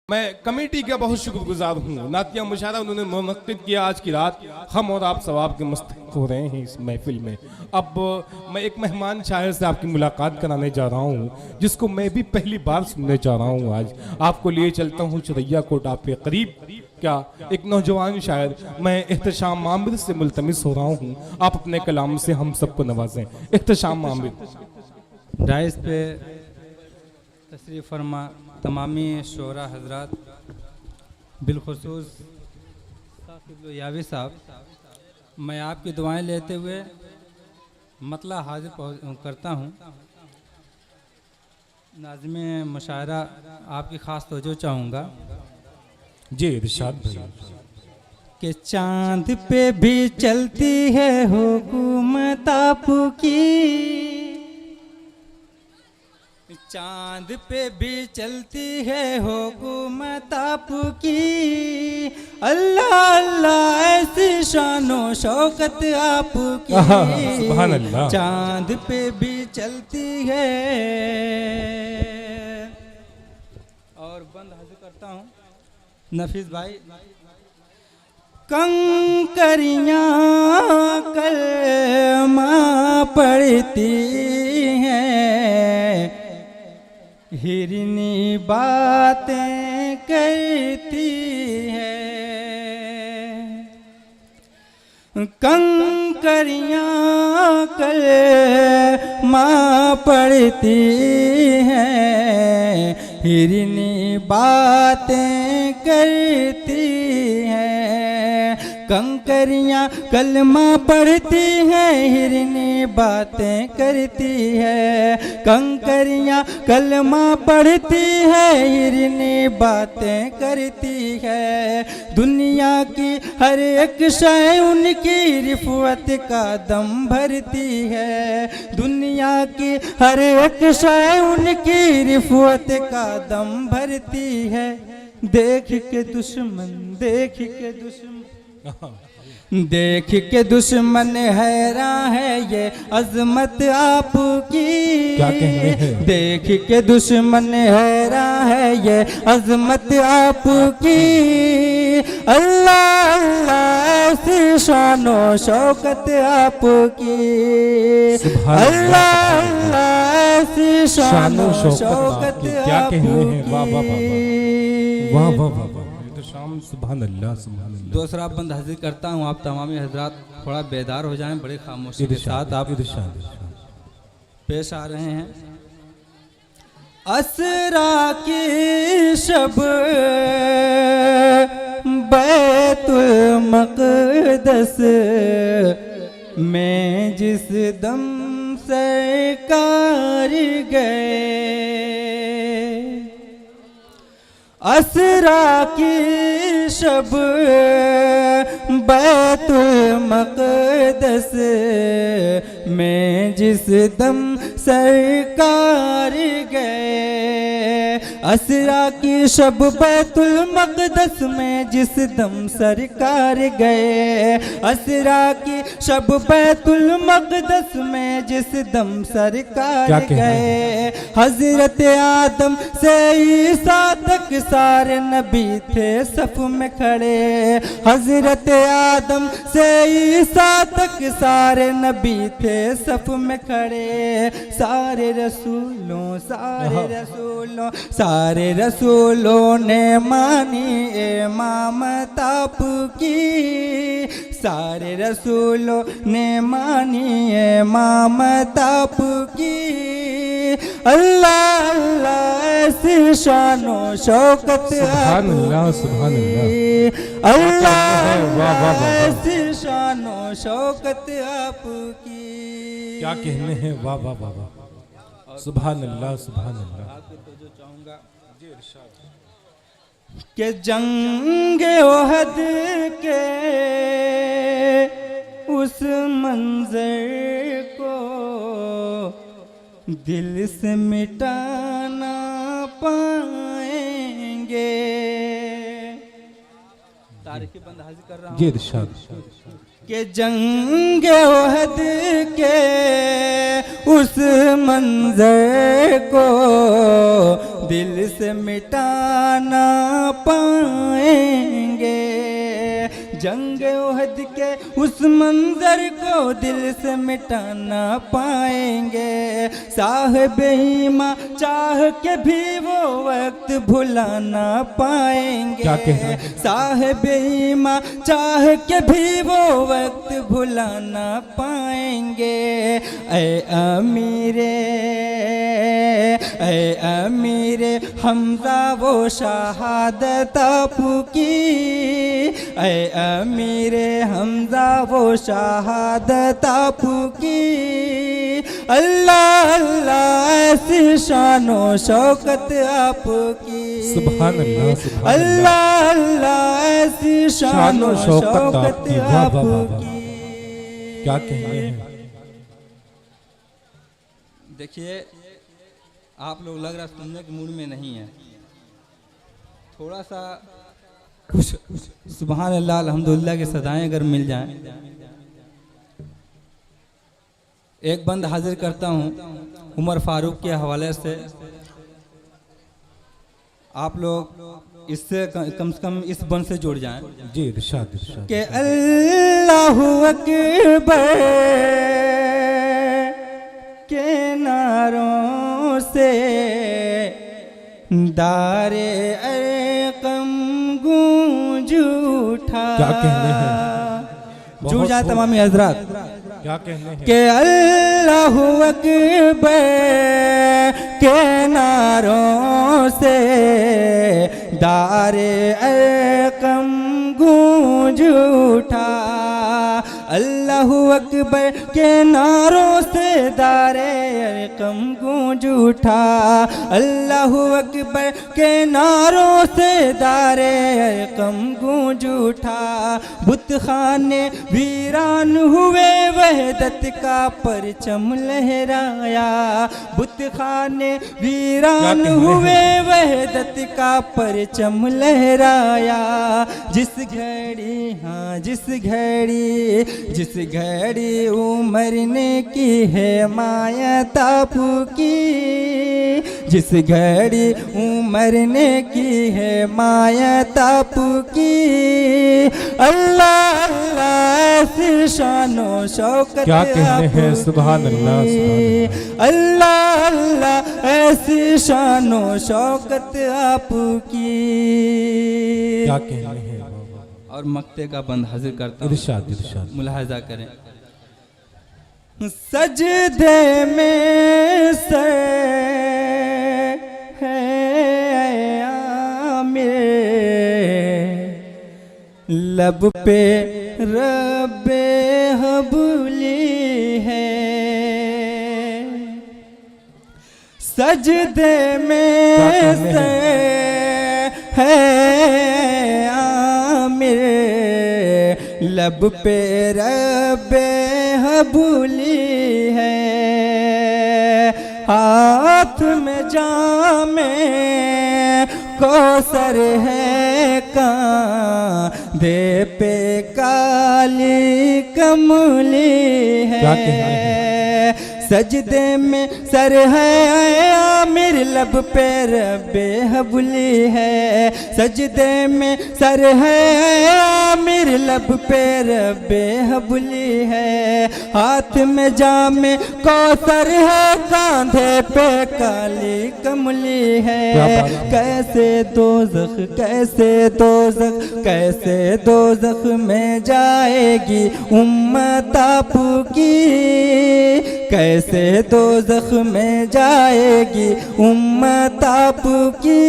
मैं कमेटी का बहुत शुक्रगुजार हूँ। नातिया मुशायरा उन्होंने मुनक्किद किया आज की रात। हम और आप सवाब के मस्तक हो रहे हैं इस महफिल में। अब मैं एक मेहमान शायर से आपकी मुलाकात कराने जा रहा हूँ, जिसको मैं भी पहली बार सुनने जा रहा हूँ। आज आपको लिए चलता हूँ चुरैया कोट आपके करीब। क्या एक नौजवान शायर, मैं एहतशाम मामिर से मुल्तमिस हो रहा हूँ, आप अपने कलाम से हम सबको नवाजें। एहतशाम मामिर। डाइस पे तशरीफ़ फरमा तमामी शोरा हजरात, बिलखुसूस साकिब यावी साहब, मैं आपकी दुआएं लेते हुए मतला हाजिर करता हूँ। नाज़िमे मुशायरा आपकी ख़ास तवज्जो चाहूँगा। जी इरशाद भाई। कि चांद पे भी चलती है हुकूमत आपकी, चांद पे भी चलती है हुकूमत आपकी। अल्लाह अल्लाह ऐसी शानो शौकत आपकी। सुभान अल्लाह। चांद पे भी चलती है। और बंद हाजिर करता हूँ नफीस भाई। कंकरियाँ कलमा पढ़ती हैं, हिरनी बातें करती है। कंकरियाँ कलमा पढ़ती हैं, हिरनी बातें करती हैं। कंकरियाँ कलमा पढ़ती हैं, हिरनी बातें करती है। कंकरियाँ कलमा पढ़ती है, हिरनी बातें करती है। दुनिया की हर एक शय उनकी रिफ़्वत का दम भरती है। दुनिया की हर एक शय उनकी रिफ़्वत का दम भरती है। देख के दुश्मन, देख के दुश्मन, देख के दुश्मन हैरान है ये अजमत आपकी। क्या कहने हैं? देख के दुश्मन हैरान है ये अजमत आपकी। अल्लाह अल्लाह ऐसी शानो शौकत आपकी। अल्लाह अल्लाह ऐसी शानो शौकत क्या कहने हैं? वाह वाह वाह आपकी। वाह वाह वाह वाह। एहतशाम सुभान अल्लाह सुभान अल्लाह। दूसरा बंद हाजिर करता हूँ। आप तमामी हजरात थोड़ा बेदार हो जाएं, बड़े खामोशी के साथ आप पेश आ रहे हैं। असरा की शब बैतुल मक़दस में जिस दम सरकार गए। असरा की शब बैतुल मक़दस में जिस दम सरकार गए। असरा की शब बैतुल मक़दस में जिस दम सरकार गए। असरा की शब बैतुल मक़दस में जिस दम सरकार गए। हजरत आदम से ईसा तक सारे नबी थे सफ में खड़े। हजरत आदम से ईसा तक सारे नबी थे सफ में खड़े। सारे रसूलों सारे रसूलों ने मानी इमामत आपकी। सारे रसूलों ने मानी इमामत आपकी। अल्लाह अल्लाह ऐसी शानो शौकत आपकी। अल्लाह ऐसी शानो शौकत आपकी। क्या कहने हैं? वाह वाह वाह वाह। सुभान अल्लाह सुभान अल्लाह। जो चाहूँगा कि जंगे ओहद के उस मंजर को दिल से मिटाना पाएंगे। तारीख़ बंद हाजिर कर रहा हूँ कि जंगे ओहद के उस मंजर को दिल से मिटाना पाएंगे। जंग उहद के उस मंजर को दिल से मिटाना पाएंगे। साहिब ईमान चाह के भी वो वक्त भुलाना पाएंगे। क्या कहना? साहिब ईमान चाह के भी वो वक्त भुलाना पाएंगे। ऐ अमीरे हमजा वो शहादत आपकी। ऐ अमीरे हमजा वो शहादत आपकी। अल्लाह अल्लाह ऐसी शानो शौकत आपकी। सुभान अल्लाह, सुभान अल्लाह अल्लाह ऐसी शानो शौकत आपकी। वाह, वाह, वाह, वाह। आपकी। क्या कहने हैं? देखिए आप लोग लग रहा सुनने के मूड में नहीं है, थोड़ा सा कुछ सुभान अल्लाह अल्हम्दुलिल्लाह की सदाएं अगर मिल जाएं। एक बंद हाजिर करता हूं उमर फारूक के हवाले से। आप लोग इससे कम से कम इस बंद से जुड़ जाएं जी। इरशाद इरशाद। कि अल्लाहु अकबर के नारों से दारे अरकम गूंज उठा। क्या कहने हैं? जू जा तमामी हजरात। क्या कहने हैं? के अल्लाहु अकबर के नारों से दारे अरकम गूंज उठा। अल्लाहु अकबर के नारों से दारे अरकम गूंज उठा। अल्लाहु अकबर के नारों से दारे अरकम गूंज उठा। बुत खाने वीरान हुए वहदत का परचम लहराया। बुत खाने वीरान हुए वहदत का परचम लहराया। जिस घड़ी हाँ जिस घड़ी उमर ने की है माया तापू की। जिस घड़ी उमर ने की है माया तापू की। अल्लाह अल्लाह ऐसी शानो शौकत। क्या कहने हैं? सुभान अल्लाह, सुभान अल्लाह अल्लाह ऐसी शानो शौकत आपकी। क्या कहने हैं? और मक्ते का बंद हाजिर करता हूं। इरशाद इरशाद। मुलाहजा करें। सजदे में सर है आमिर, लब पे रब्बे हबुली है। सजदे में सर है आमिर, लब पे रब्बे हबुली है। हाथ में जामे कौसर है कांधे पे काली कमली है। क्या कहना है? सजदे में सर है आमिर, लब पे रब्बे हबुली है। सजदे में सर है आमिर, लब पे रब्बे हबुली है। हाथ में जामे कौसर है, कांधे पे काली कमली है। कैसे दोज़ख कैसे दोज़ख कैसे दोज़ख में जाएगी उम्मत आपकी। कैसे दोज़ख में जाएगी उम्मत आपकी।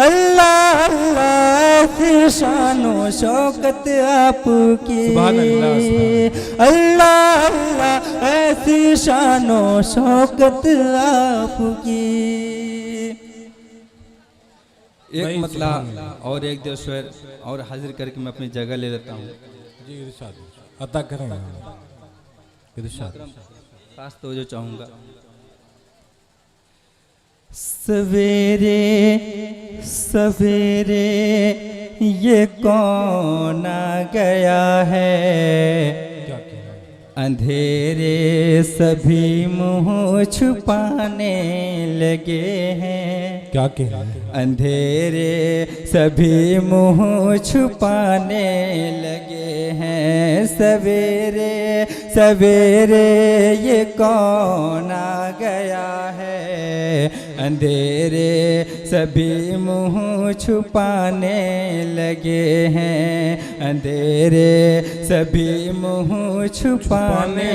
अल्लाह अल्लाह ऐसी शानो शौकत आपकी। अल्लाह अल्लाह ऐसी शानो शौकत आपकी। एक मतला और एक दो शेर और हाजिर करके मैं अपनी जगह ले लेता हूँ। जी इरशाद अता करें। इरशाद खास तो जो चाहूँगा। सवेरे सवेरे ये कौन आ गया है, क्या कहना है? अंधेरे सभी मुँह छुपाने लगे हैं। क्या कह अंधेरे सभी मुँह छुपाने लगे हैं। सवेरे सवेरे ये कौन आ गया है। अंधेरे सभी मुँह छुपाने लगे हैं। अंधेरे सभी मुँह छुपाने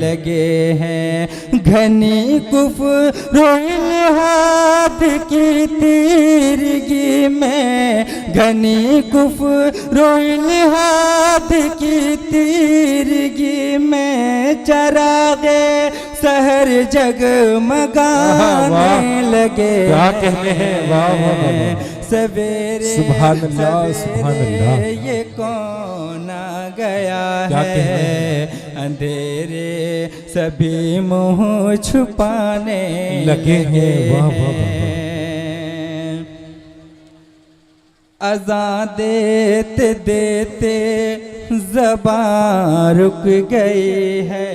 लगे हैं। घनी कुफ्रों हाथ की तीरगी में, घनी कुफ्रों हाथ की तीरगी में चरागे शहर जगमगाने लगे। क्या कहने हैं, वाह वाह वाह। सवेरे सुभान अल्लाह, सुभान अल्लाह। ये कौन आ गया क्या है। अंधेरे सभी मुँह छुपाने लगे हैं, वाह वाह वाह। अज़ान देते देते ज़बान रुक गई है।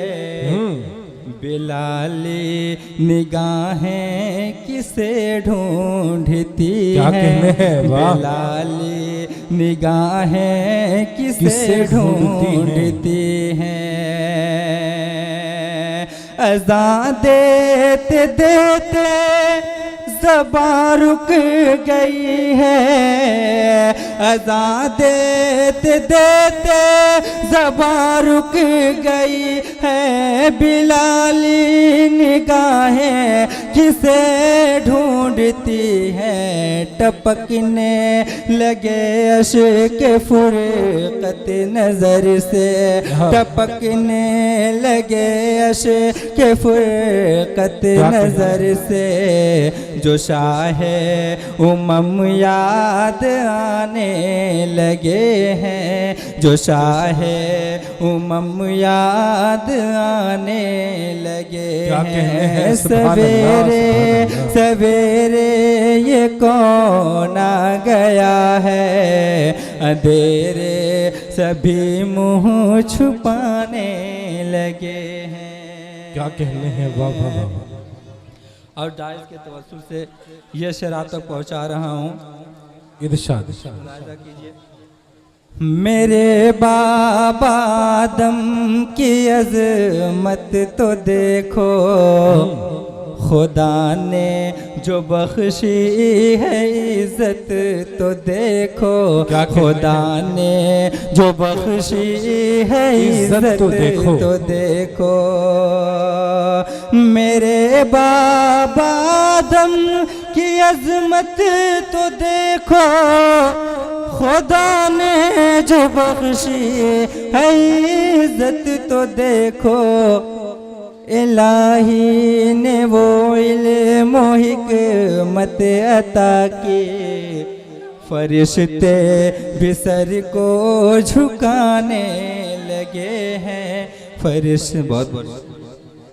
बिलाली निगाहें किसे ढूंढती हैं। बिलाली निगाहें किसे ढूंढती हैं। अज़ान देते देते ज़बान रुक गई है। अज़ान देते देते ज़बान रुक गई है। बिलाली निगाहें किसे ढूंढती हैं। टपकने लगे अश्क फुरकत नज़र से, टपकने लगे अश्क फुरकत नज़र से। जो शाहे उमम याद आने लगे हैं। जो शाहे उमम याद आने लगे हैं। सवेरे सवेरे ये कौन आ गया है। अंधेरे सभी मुँह छुपाने लगे हैं। क्या कहने हैं, वाह वाह वाह। और डाइस के तवज्जुह से ये शेर आप तक पहुँचा रहा हूँ। इरशाद कीजिए। मेरे बाबा आदम की अज़मत तो देखो। खुदा ने जो बख्शी है इज्जत तो देखो। खुदा ने जो बख्शी है इज्जत तो देखो। मेरे बाबा आदम की अज़मत तो देखो। खुदा ने जो बख्शी है इज्जत तो देखो। इलाही ने वो इल्म व हिकमत अता की। फरिश्ते भी सर को झुकाने लगे हैं। फरिश्ते बहुत